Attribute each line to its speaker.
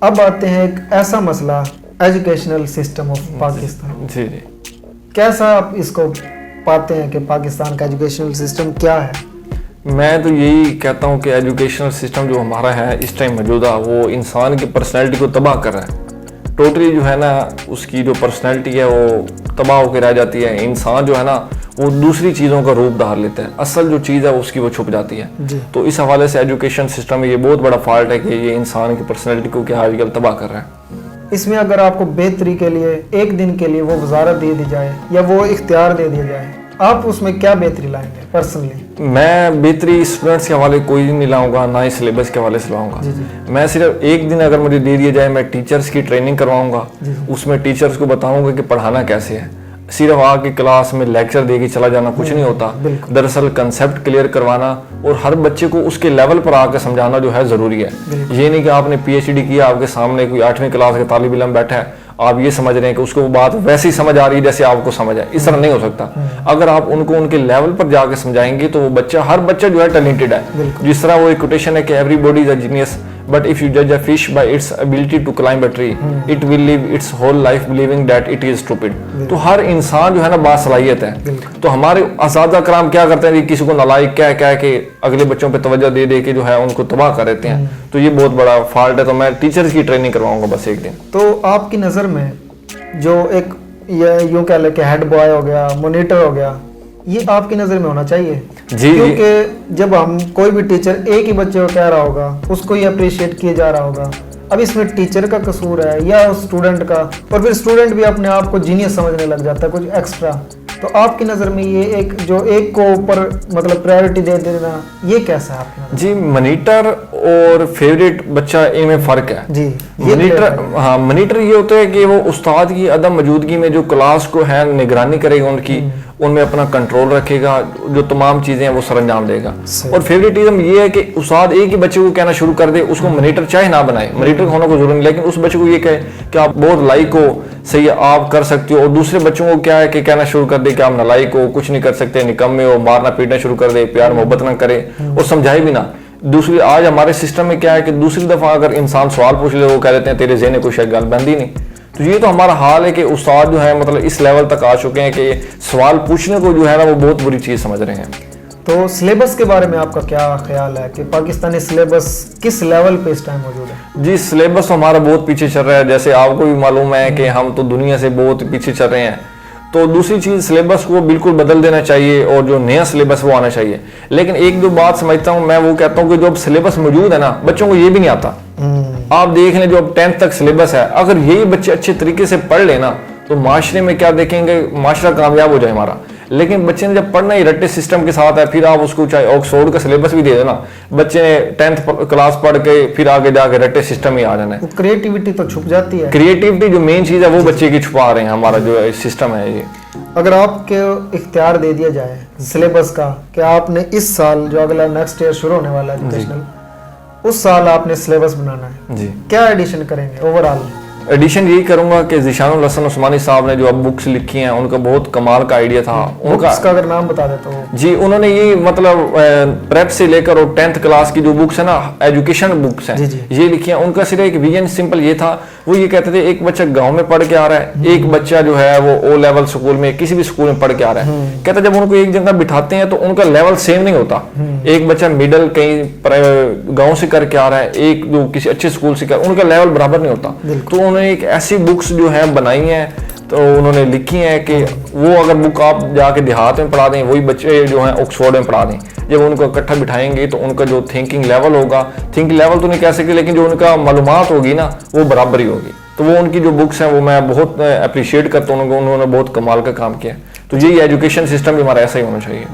Speaker 1: اب آتے ہیں ایک ایسا مسئلہ ایجوکیشنل سسٹم آف پاکستان.
Speaker 2: جی
Speaker 1: کیسا آپ اس کو پاتے ہیں کہ پاکستان کا ایجوکیشنل سسٹم کیا ہے؟
Speaker 2: میں تو یہی کہتا ہوں کہ ایجوکیشنل سسٹم جو ہمارا ہے اس ٹائم موجودہ وہ انسان کی پرسنالٹی کو تباہ کر رہا ہے. ٹوٹلی جو ہے نا اس کی جو پرسنالٹی ہے وہ تباہ ہو کے رہ جاتی ہے. انسان جو ہے نا وہ دوسری چیزوں کا روپ دھار لیتا ہے, اصل جو چیز ہے اس کی وہ چھپ جاتی ہے. تو اس حوالے سے ایجوکیشن سسٹم میں یہ بہت بڑا فالٹ ہے کہ یہ انسان کی پرسنالٹی کو کیا آج کل تباہ کر رہا ہے.
Speaker 1: اس میں اگر آپ کو بہتری کے لیے ایک دن کے لیے وہ وزارت دے دی جائے یا وہ اختیار دے دیا جائے, آپ اس میں کیا بہتری لائیں گے پرسنلی؟
Speaker 2: میں بہتری اسٹوڈنٹس کے حوالے کوئی نہیں لاؤں گا, نہ ہی سلیبس کے حوالے سے لاؤں گا. میں صرف ایک دن اگر مجھے دے دیا جائے, میں ٹیچرز کی ٹریننگ کرواؤں گا. اس میں ٹیچرز کو بتاؤں گا کہ پڑھانا کیسے ہے. صرف آ کے کلاس میں لیکچر دے کے چلا جانا کچھ نہیں ہوتا. دراصل کنسیپٹ کلیئر کروانا اور ہر بچے کو اس کے لیول پر آ کے سمجھانا جو ہے ضروری ہے. یہ نہیں کہ آپ نے پی ایچ ڈی کیا, آپ کے سامنے کوئی 8ویں کلاس کا طالب علم بیٹھا ہے, آپ یہ سمجھ رہے ہیں کہ اس کو وہ بات ویسے ہی سمجھ آ رہی ہے جیسے آپ کو سمجھ ہے. اس طرح نہیں ہو سکتا. اگر آپ ان کو ان کے لیول پر جا کے سمجھائیں گے تو وہ بچہ, ہر بچہ جو ہے ٹیلنٹڈ ہے. جس طرح وہ ایک کوٹیشن ہے کہ every body is a genius but if you judge a fish by its ability to climb a tree it will live its whole life believing that it is stupid. تو ہر انسان جو ہے نا باصلاحیت ہے. تو ہمارے اساتذہ کرام کیا کرتے ہیں, کسی کو نالائق کہہ کے اگلے بچوں پہ توجہ دے دے کے جو ہے ان کو تباہ کر دیتے ہیں. تو یہ بہت بڑا فالٹ ہے. تو میں ٹیچرز کی ٹریننگ کرواؤں گا بس ایک دن.
Speaker 1: تو آپ کی نظر میں جو ایک یوں کہہ لیں کہ ہیڈ بوائے ہو گیا, مانیٹر ہو گیا, یہ آپ کی نظر میں ہونا چاہیے؟ کیونکہ جب ہم کوئی بھی ٹیچر ایک ہی بچے کو کہہ رہا ہوگا, اس کو یہ اپریشیٹ کیا جا رہا ہوگا, اب اس میں ٹیچر کا قصور ہے یا اسٹوڈنٹ کا, اور پھر اسٹوڈنٹ بھی اپنے آپ کو جینیس سمجھنے لگ جاتا ہے کچھ ایکسٹرا. تو آپ کی نظر میں یہ ایک جو ایک کو اوپر مطلب پرائیورٹی دے دینا, یہ کیسا ہے آپ کی نظر؟
Speaker 2: جی منیٹر اور فیوریٹ بچہ ان میں فرق ہے.
Speaker 1: جی
Speaker 2: منیٹر یہ ہوتا ہے کہ وہ استاد کی عدم موجودگی میں جو کلاس کو ہے نگرانی کرے گا, ان میں اپنا کنٹرول رکھے گا, جو تمام چیزیں ہیں وہ سر انجام دے گا. اور فیوریٹزم یہ ہے کہ استاد ایک ہی بچے کو کہنا شروع کر دے, اس کو منیٹر چاہے نہ بنائے, منیٹر ہونا کو ضروری نہیں, لیکن اس بچے کو یہ کہے کہ آپ بہت لائق ہو, صحیح ہے آپ کر سکتے ہو, اور دوسرے بچوں کو کیا ہے کہ کہنا شروع کر دے کہ آپ نالائق ہو, کچھ نہیں کر سکتے, نکمے ہو, مارنا پیٹنا شروع کر دے, پیار محبت نہ کرے اور سمجھائے بھی نہ. دوسری آج ہمارے سسٹم میں کیا ہے کہ دوسری دفعہ اگر انسان سوال پوچھ لے وہ کہہ دیتے ہیں تیرے ذہن میں کوئی شاید گل بندی نہیں. تو یہ تو ہمارا حال ہے کہ استاد جو ہے مطلب اس لیول تک آ چکے ہیں کہ سوال پوچھنے کو جو ہے نا وہ بہت بری چیز سمجھ رہے ہیں.
Speaker 1: تو سلیبس کے بارے میں آپ کا کیا خیال ہے کہ پاکستانی سلیبس کس لیول پہ اس ٹائم موجود ہے؟
Speaker 2: جی سلیبس ہمارا بہت پیچھے چل رہا ہے, جیسے آپ کو بھی معلوم ہے کہ ہم تو دنیا سے بہت پیچھے چل رہے ہیں. تو دوسری چیز سلیبس کو بالکل بدل دینا چاہیے اور جو نیا سلیبس وہ آنا چاہیے. لیکن ایک جو بات سمجھتا ہوں میں, وہ کہتا ہوں کہ جو اب سلیبس موجود ہے نا بچوں کو یہ بھی نہیں آتا. آپ دیکھ لیں جو اب 10th تک سلیبس ہے, اگر یہی بچے اچھے طریقے سے پڑھ لینا تو معاشرے میں کیا دیکھیں گے, معاشرہ کامیاب ہو جائے ہمارا. لیکن بچے نے جب پڑھنا ہی رٹے سسٹم کے ساتھ ہے, پھر آپ اس کو چاہے آکسفورڈ کا سلیبس بھی دے دینا, بچے نے 10th کلاس پڑھ کے پھر آگے جا کے رٹے سسٹم ہی آ جانا ہے.
Speaker 1: کریٹیوٹی تو چھپ جاتی ہے.
Speaker 2: کریٹیوٹی جو مین چیز ہے وہ بچے کی چھپا رہے ہیں ہمارا جو سسٹم ہے. یہ
Speaker 1: اگر آپ کے اختیار دے دیا جائے سلیبس کا کہ آپ نے اس سال جو اگلا نیکسٹ ایئر شروع ہونے والا ایجوکیشنل, اس سال آپ نے سلیبس بنانا ہے,
Speaker 2: جی
Speaker 1: کیا ایڈیشن کریں گے اوور آل؟
Speaker 2: ایڈیشن یہی کروں گا کہ ذیشان الحسن عثمانی صاحب نے جو اب بکس لکھی ہیں ان کا بہت کمال کا آئیڈیا تھا. ان کا
Speaker 1: اگر نام بتا دیتا ہوں.
Speaker 2: جی انہوں نے یہ مطلب پریپ سے لے کر اور 10th کلاس کی جو بکس ہیں نا ایجوکیشن بکس ہیں یہ لکھی ہیں. ان کا صرف ایک ویژن سمپل یہ تھا, وہ یہ کہتے تھے ایک بچہ گاؤں میں پڑھ کے آ رہا ہے, ایک بچہ جو ہے وہ او لیول سکول میں کسی بھی سکول میں پڑھ کے آ رہا ہے. کہتا جب ان کو ایک جگہ بٹھاتے ہیں تو ان کا لیول سیم نہیں ہوتا. ایک بچہ مڈل کہیں گاؤں سے کر کے آ رہا ہے, ایک جو کسی اچھے سکول سے ان کا لیول برابر نہیں ہوتا. تو انہوں نے ایک ایسی بکس جو ہیں بنائی ہیں, تو انہوں نے لکھی ہیں کہ وہ اگر بک آپ جا کے دیہات میں پڑھا دیں, وہی بچے جو ہیں آکسفورڈ میں پڑھا دیں, جب ان کو اکٹھا بٹھائیں گے تو ان کا جو تھنکنگ لیول ہوگا, تھنکنگ لیول تو نہیں کہہ سکتے لیکن جو ان کا معلومات ہوگی نا وہ برابر ہی ہوگی. تو وہ ان کی جو بکس ہیں وہ میں بہت اپریشیٹ کرتا ہوں, انہوں نے بہت کمال کا کام کیا. تو یہی ایجوکیشن سسٹم بھی ہمارا ایسا ہی ہونا چاہیے.